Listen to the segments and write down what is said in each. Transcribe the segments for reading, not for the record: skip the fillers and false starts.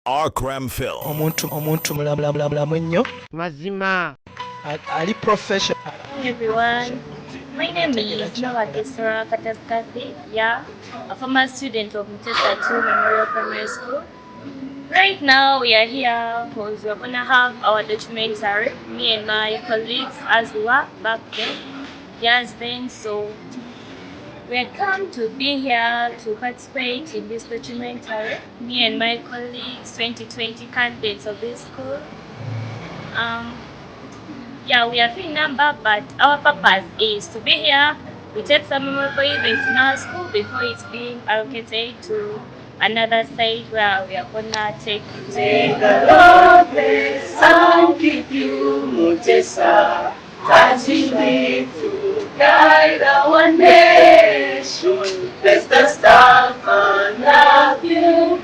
Acram Film. Omuntu mulamu ennyo. Mazima. Ali professional. Hey everyone, my name is Muteesa. Yeah, a former student of Muteesa 2 Memorial Primary School. Right now we are here because we're gonna have our documentary, me and my colleagues as we were back then. Yes, then so we had come to be here to participate in this documentary. Me and my colleagues, 2020 candidates of this school. Yeah, we are few number, but our purpose is to be here. We take some memorable events in our school before it's being allocated to another site where we are gonna take it. May the Lord bless and keep you, Muteesa, as we live to guide our nation. Bless the staff and love you.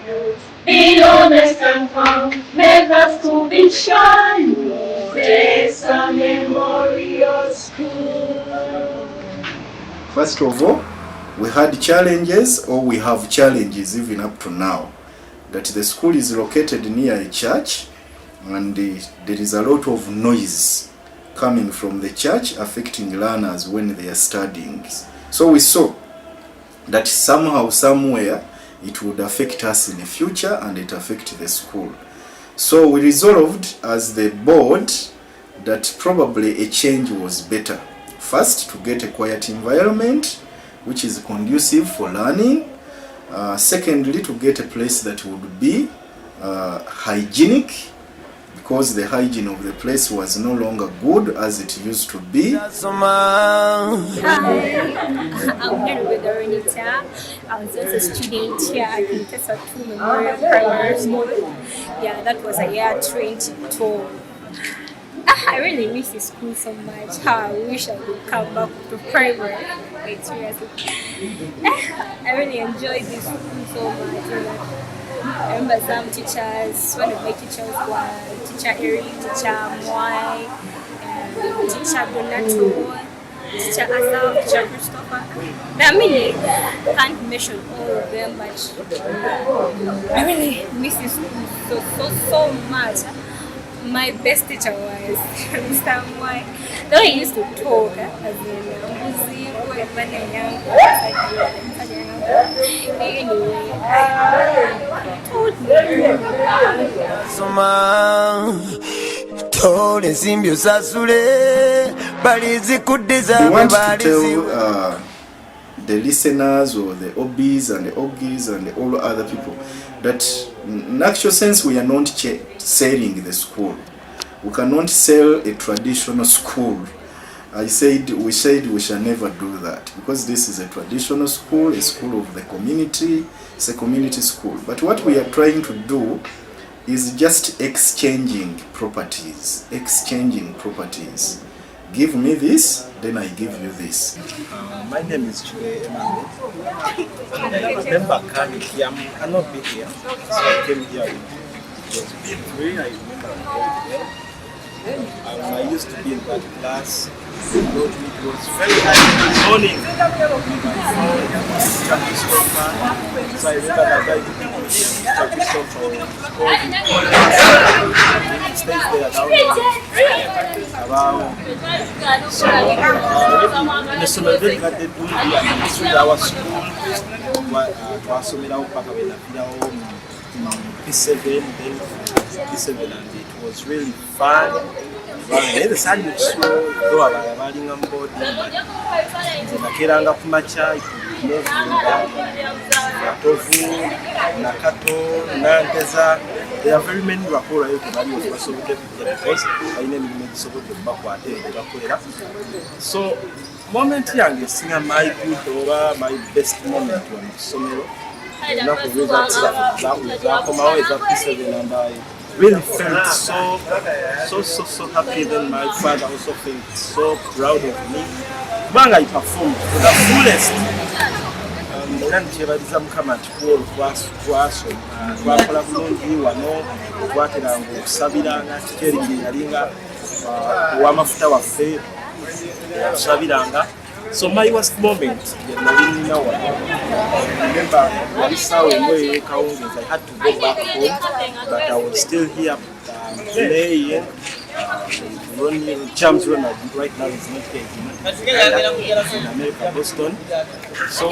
Be honest and firm, make us to be shine. Muteesa Memorial School. First of all, we had challenges, or we have challenges even up to now, that the school is located near a church and there is a lot of noise coming from the church affecting learners when they are studying. So we saw that somehow, somewhere, it would affect us in the future and it affect the school. So we resolved as the board that probably a change was better. First, to get a quiet environment which is conducive for learning. Secondly, to get a place that would be hygienic, because the hygiene of the place was no longer good as it used to be. Hi, I'm Nursery. I was just a student here at Muteesa 2 Memorial Primary School. Yeah, that was a year 2012. I really miss the school so much. I wish I could come back to primary. Wait, seriously. I really enjoyed this school so much. I remember some teachers. One of my teachers was Teacher Eric, Teacher Mwai, Teacher Donato, Teacher Asaf, Teacher Christopher. I mean, I can't mention all of them, but I really miss this school so much. My best teacher was Mr. Mwai. Though he used to talk as in anyway, told me. We want to tell the listeners or the OBs and the OGs and all other people that in actual sense we are not selling the school. We cannot sell a traditional school. We said we shall never do that, because this is a traditional school, a school of the community, it's a community school. But what we are trying to do is just exchanging properties. Give me this, then I give you this. My name is Chue Emmanuel. I cannot be here, so I came here. It was very I remember very well. I used to be in that class. It was very high in the morning. So I remember that I did Mr. Christopher called me. He stays there now. So the very that they do through our school, P7, then P7, and it was really fun. The sandwich though abaling on board, Nakeranga Pumacha, Tofu, Nakato, Nanteza. There are very many Rapora because I never support the backward. So, moment young, singer my good over my best moment when Somero. Not the results that come out is a P7, and I really felt so happy. Then my father also felt so proud of me. When I performed to the fullest, and come at all was Sabiranga, Keringa, Wamafuta Wafe, Sabiranga. So my worst moment, remember, I had to go back home, but I was still here playing. James Ronald right now is not in America, Boston. So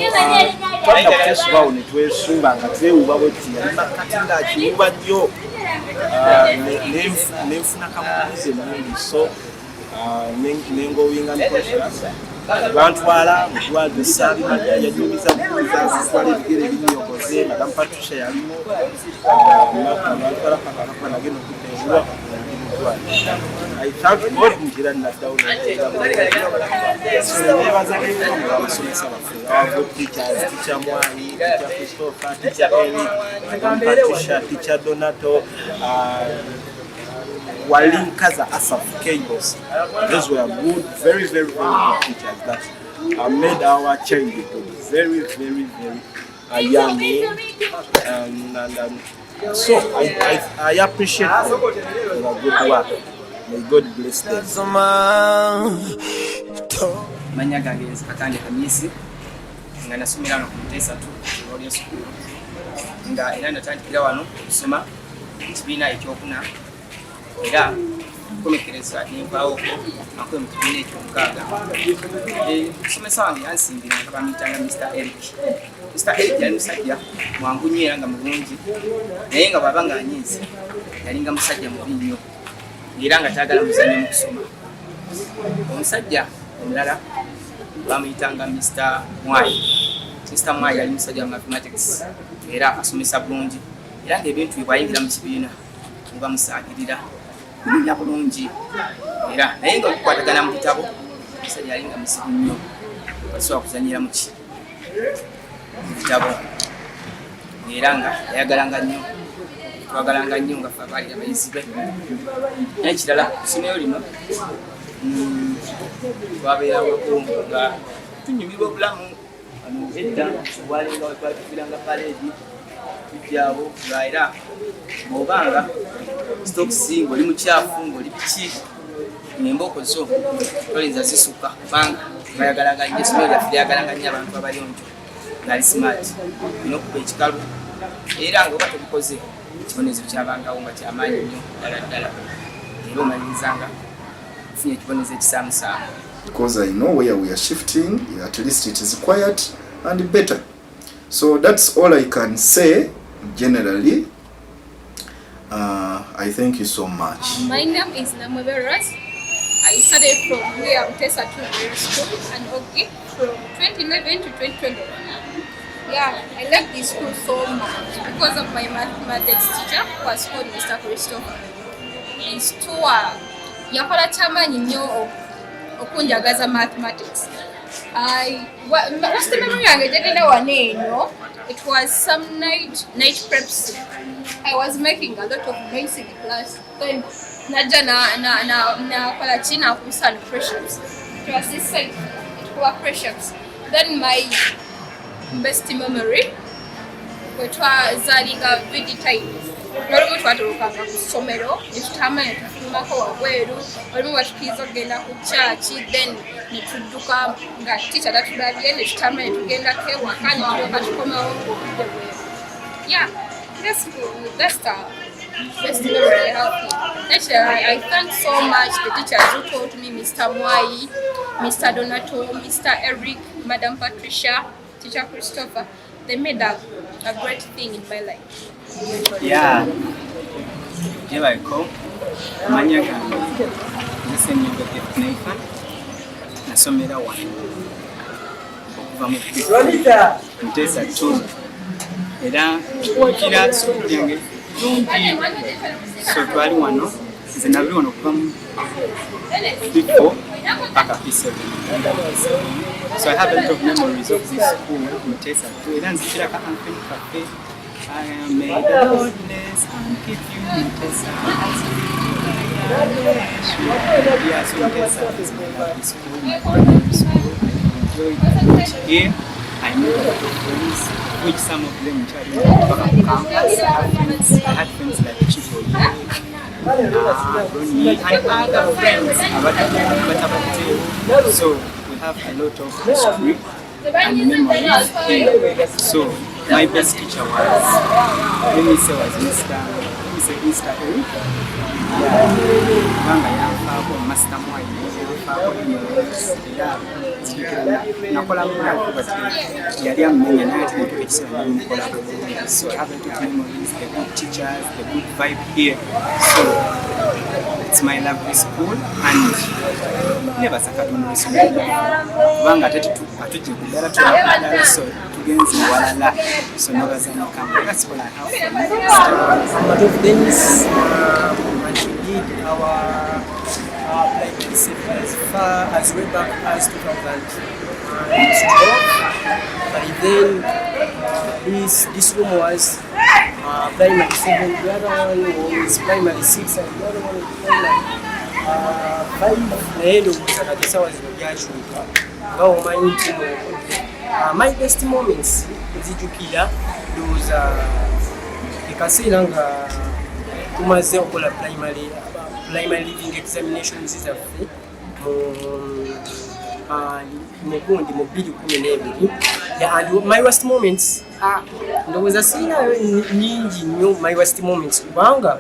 Bantwala, Mutundwe Sabi, yajumiza kuuza zitwale bigere binyokoze, Madam Patricia yalimo, Bantwala pakakapa nageno kutewa. I thank God mukira na down. So never our good teachers, teacher Mwai, teacher Christopher, teacher Eric, Madam Patricia, teacher Donato, Walim Kaza Asaf Cables. Those were good, very good teachers that made our childhood very young. So I appreciate their good work. May God bless them. Manya gange Kakande Kamisi nga nasomera no Muteesa Royal School nga era natandikira wano kusoma ekibiina ekyokuna era kumekereza nimbawo akwe mu kibiina ekyomukaaga omusomesa wange yansimbira nga bamuyitanga Mr. Eric. Mr. Eric yali musajja mwangu nnyo era nga mulungi naye nga bw'aba nga anyiizi yalinga musajja mubi nnyo era nga taagala muzannyo mu kusoma. Omusajja omulala bamuyitanga Mr. Mwai. Mr. Mwai yali musajja wa mathematics era asomesa bulungi era ng'ebintu bye bwayingira mu kibiina muba musaagirira kumenya bulungi era naye nga okukwatagana mu bitabo omusajja yalinga musiru nnyo basobola kuzannyira mu bitabo era nga yayagalanga nnyo twagalanga nnyo nga ffe abaali abayizi be. Naye kirala ssomero lino twabeeraweko nga tunyumirwa obulamu edda walinga wetwatufiiranga paleedi tujjaawo nga era bw'obanga stokisi ng'oli mukyafu ng'oli biki ng'embooko zo tolinza zisukka kubanga bayagalanga nnyo essomero lyaffe lyagalanga nnyo abantu abayonjo ngaali smart olina okuba ekikalu era ng'oba tobikoze ekibonezo kyabangawo nga kyamaanyi nnyo ddala era omalirizanga ofunye ekibonezo ekisaamusaamu. Because I know where we are shifting, at least it is quiet and better. So that's all I can say generally. I thank you so much. My name is Namuberas. I studied from here Muteesa Nursery School and okay from 2011 to 2021. Yeah, I like this school so much because of my mathematics teacher who was called Mr. Christopher. His tour, yakola chamanyi nnyo okunjagaza mathematics. What's the memory yange jagenda waneeno? It was some night preps. I was making a lot of noise in the class. Then naja na kola china kusa pressures. It was this side. It was pressures. Then my best memory, which was zalinga video time. Nolwo twatulukanga ku ssomero netutamanya tufulumako wabweru olimu batukiza okugenda ku church then netudduka nga teacher tatulabye netutamanya tugendako ewaka netulyoka tukomawo ng'obudde bweru. Yeah, that's the best memory I have. Actually, I thank so much the teachers who taught me, Mr. Mwai, Mr. Donato, Mr. Eric, Madam Patricia, Teacher Christopher. They made a great thing in my life. Yeah, here I come. Manya gange listen you got the neighbor nasomera wano okuva mu Muteesa 2 era kira school yange so twali wano nze nali wano okuva mu before paka P7. So I have a lot of memories of this school Muteesa 2 era nzikira ka Acram cafe. I am made the Lord bless and keep you Muteesa. Yes, Muteesa is my lovely school, my primary school. I enjoyed it here. I know a lot of friends, which some of them on campus. I had friends like Chico, Ronnie, and other friends. So with have a lot of history and memories. So my best teacher was, let me say, was Mr. Eric. Kubanga yanfaako Master Mwai, yanfaako nakola mulako bati yali amenya naye ati netuka ekiseera nemukola. So I have a lot of memories, the good teachers, the good vibe here. So it's my lovely school and never Katonda esomero kubanga ate atujje kudala tulakudala, so tugenze walala, so nobazanya kamwe. That's what I have for But of things when we did our primary sector as far as way back as 2012, but then this room was primary 7, the other one was primary 6, and the other one was primary 5. Naye ndowooza kati essaawa zino byakyuka nga omanyi nti my best moments ezijjukira ndowooza ekaseera nga tumaze okola primary living examinations zaffe mu gundi mu 2012, and my worst moments ndowooza siinayo nyingi nnyo my worst moments kubanga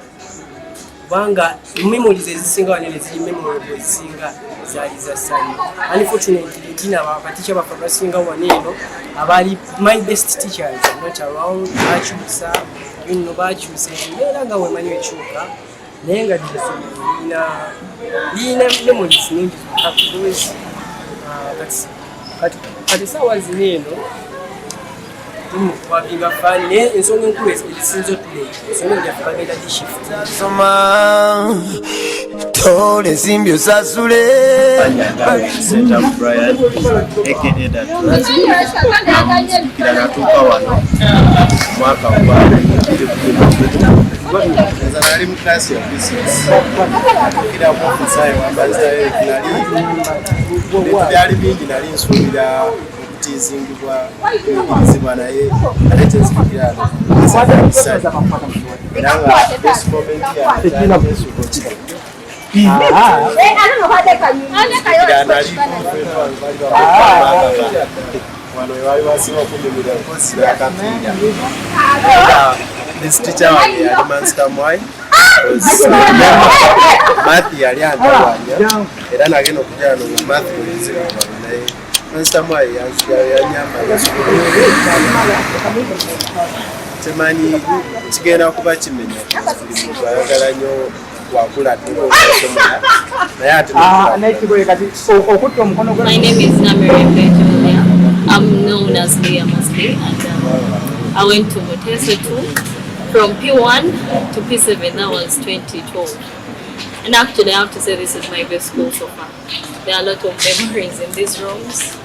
memories ezisinga wanene ziri memorable ezisinga zaali za ssanyu. Unfortunately tinaba abaticha baffe abasinga waneeno abaali my best teachers not around, bakyusa bakyuse era nga wemanyi ekyuka naye nga lina memories nyingi kati essaawa zino eno tumukwabinga fani naye ensonga enkulu ezisinza otuleeta ensonga egyaffe bagenda dishift soma tole ensimbi osasule kira natuuka wano mwaka nali mu klasi ya business kira mu office wambazayo byali bingi nali nsuubira okutiizingibwa kuyigirizibwa naye ate tenzikira era nga best moment wano webali basiba okunyumira nkosi yakapinja this teacher wange yali Master Mwai mathi yali antawanya era nagenda okujala no mathi oyinzira naye Master Mwai yanyamba temanyi kigenda kuba kimenya buli muntu ayagala nnyo wakula naye ate My name is Nursery. I'm known as Leah mostly, and I went to Muteesa too. From P1 to P7, that was 2012. And actually, I have to say this is my best school so far. There are a lot of memories in these rooms.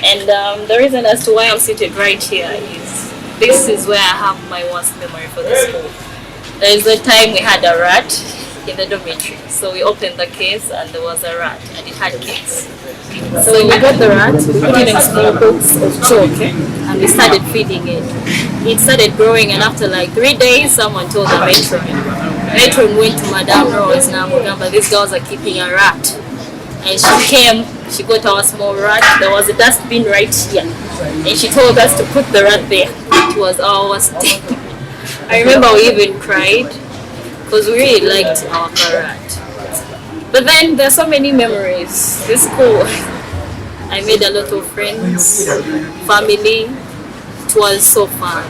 And the reason as to why I'm seated right here is this is where I have my worst memory for the school. There is a time we had a rat in the dormitory. So we opened the case and there was a rat and it had kids. So when we got the rat, we put it in small books of chalk and we started feeding it. It started growing, and after like 3 days, someone told the matron. Matron went to Madame Rose now, but these girls are keeping a rat. And she came, she got our small rat. There was a dustbin right here. And she told us to put the rat there. It was our worst day. I remember we even cried because we really liked our rat. But then there's so many memories. This school, I made a lot of friends, family. It was so fun.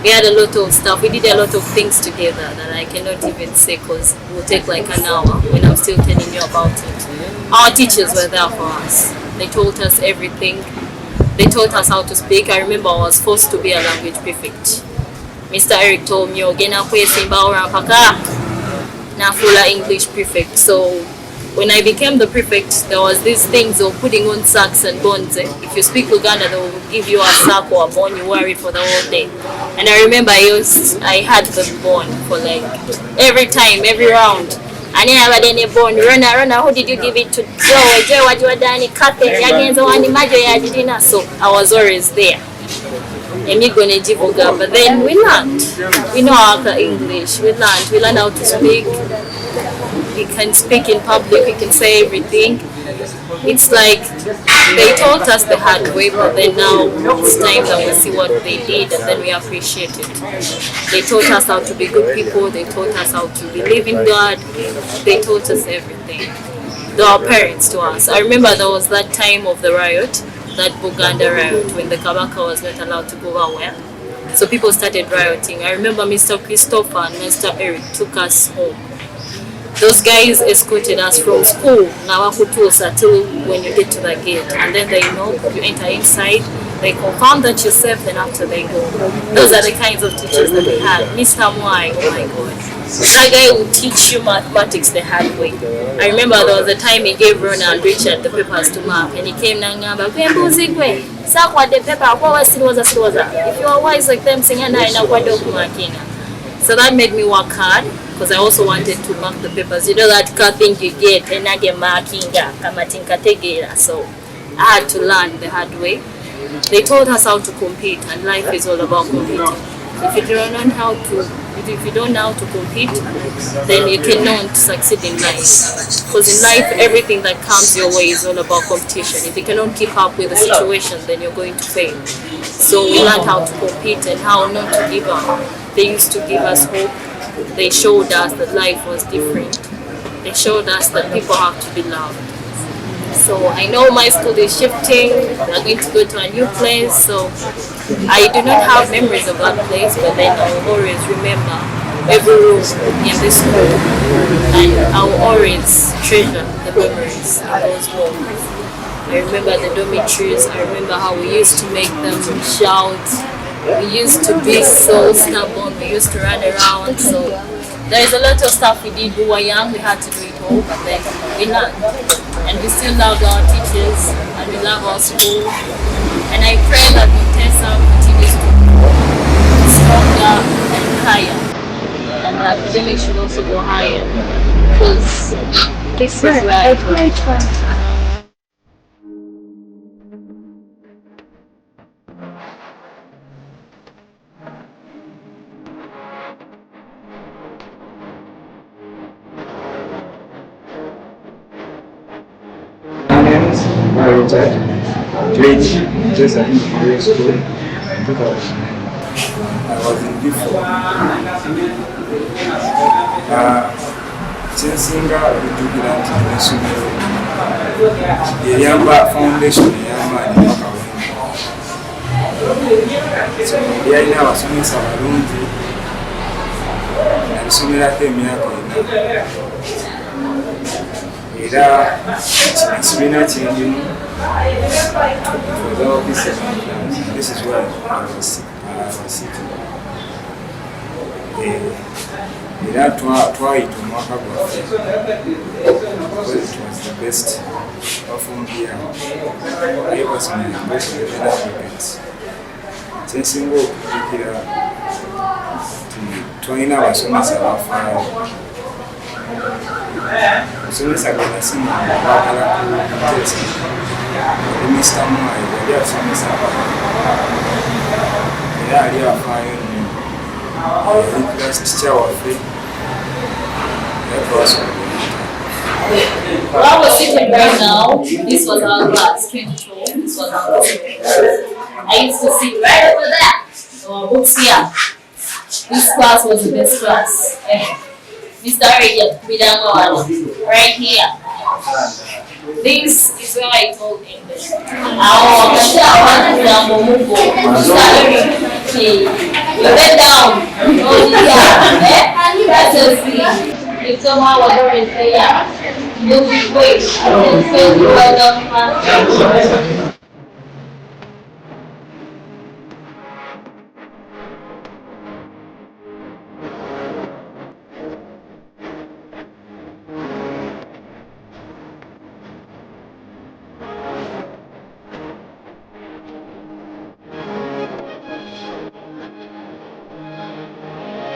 We had a lot of stuff. We did a lot of things together that I cannot even say because it will take like an hour when I'm still telling you about it. Our teachers were there for us. They taught us everything. They taught us how to speak. I remember I was forced to be a language prefect. Mr. Eric told me, "Ogena kwe simba ora mpaka na fula English prefect." So when I became the prefect, there was these things of putting on sacks and bonds. If you speak Uganda, they will give you a sack or a bond. You wear it for the whole day. And I remember I had the bond for like every time, every round. And then I had any bond. Runner, who did you give it to? Joe, what you had done? So I was always there. But then we learned. We know our English. We learned how to speak. he can speak in public, he can say everything. It's like they taught us the hard way, but then now it's time that we see what they did and then we appreciate it. They taught us how to be good people, they taught us how to believe in God, they taught us everything. They were parents to us. I remember there was that time of the riot, that Buganda riot, when the Kabaka was not allowed to go anywhere. So people started rioting. I remember Mr. Christopher and Mr. Eric took us home. Those guys escorted us from school, Nawakutusa, till when you get to the gate. And then they know you enter inside, they confirm that you're safe, then after they go. Those are the kinds of teachers that we had. Mr. Mwai, oh my God. That guy would teach you mathematics the hard way. I remember there was a time he gave Rona and Richard the papers to mark, and he came Nangamba, the paper, if you are wise like them, sing and so that made me work hard, because I also wanted to mark the papers. You know that thing you get, and I get marking, so I had to learn the hard way. They taught us how to compete, and life is all about competing. If you don't know how to compete, then you cannot succeed in life. Because in life, everything that comes your way is all about competition. If you cannot keep up with the situation, then you're going to fail. So we learned how to compete and how not to give up. They used to give us hope. They showed us that life was different. They showed us that people have to be loved. So I know my school is shifting. They're going to go to a new place. So I do not have memories of that place, but then I will always remember every room in this school, and I will always treasure the memories of those rooms. I remember the dormitories. I remember how we used to make them shout. We used to be so stubborn. We used to run around. So there is a lot of stuff we did. We were young. We had to do it all, but then we learned. And we still love our teachers, and we love our school. And I pray that Muteesa continues to grow stronger and higher. And the academic should also go higher, because this is where I go. Muteesa in school in 2009. I was in D4. Kyensinga okujjukira nti n'essomero eryamba foundation ey'amaanyi lyalina abasomesa balungi, nalisomerako emyaka ena. Era ekibiina kyendimu this is where I was sitting. Era twayita omwaka gwaffe because it was the best performed year. I was in the best events. Kyensinga okujjukira twalina abasomesa bafaayo. Omusomesa gwe nasiima baagala ku Muteesa oli Mr. Mwai yali asomesa era ali afaayo nnyo. Yali class teacher waffe era twasomera. Where I was sitting right now, this was our class, 2012. This was our class. I used to sit right over there. So our books here. This class was the best class. Mr. Eric, right here. This is where I told English. You went down. Oh, yeah. That's a thing. If someone was already there, you'll be great. Well done, man.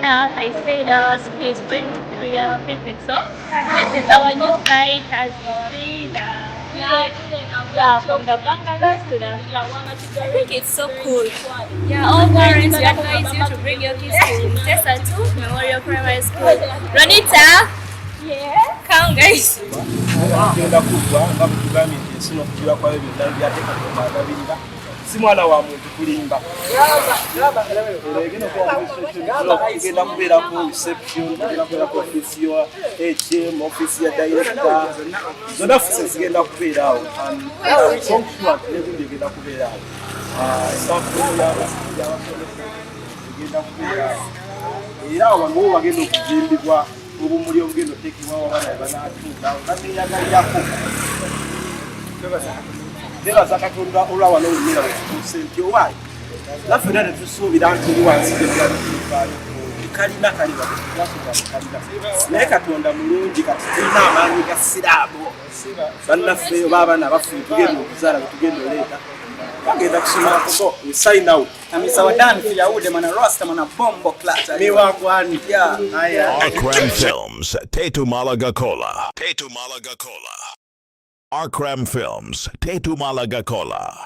I said space 23 so this is our new site as you see from the Bangladesh to the I think it's so cool. Yeah, all parents we advise you to bring your kids to Muteesa 2 Memorial Primary School. Ronita? Yeah? down, guys. Genda kugwa nga butugambye nti ensi n'okukiwa kwayo byonna byateeka Katonda agabirira si mwana wa muntu kulimba genda kubeerako reception genda kubeerako office ya HM office ya director zonna fuse zigenda kubeeraawo egenda kubeeraawo egenda kubeeraawo era wano bagenda okuzimbibwa obumuli obugenda oteekebwawo abaana banaatuuka nameyagalirako tebaza Katonda olwa wano olumira wetutuuse nti owaayi naffe era tetusuubira nti oli wansi gyebyalikuvaayo kalina kaliba kalina naye Katonda mulungi kati tulina amaanyi ga siraamu bannaffe oba abaana baffe tugenda okuzaala betugenda oleeta bagenda kusomera kuko we sign out Kamisa wadani pia ude mana roster mana bombo klata miwa kwani Acram Filmz Tetu Malagakola Acram Filmz Tetu Malagakola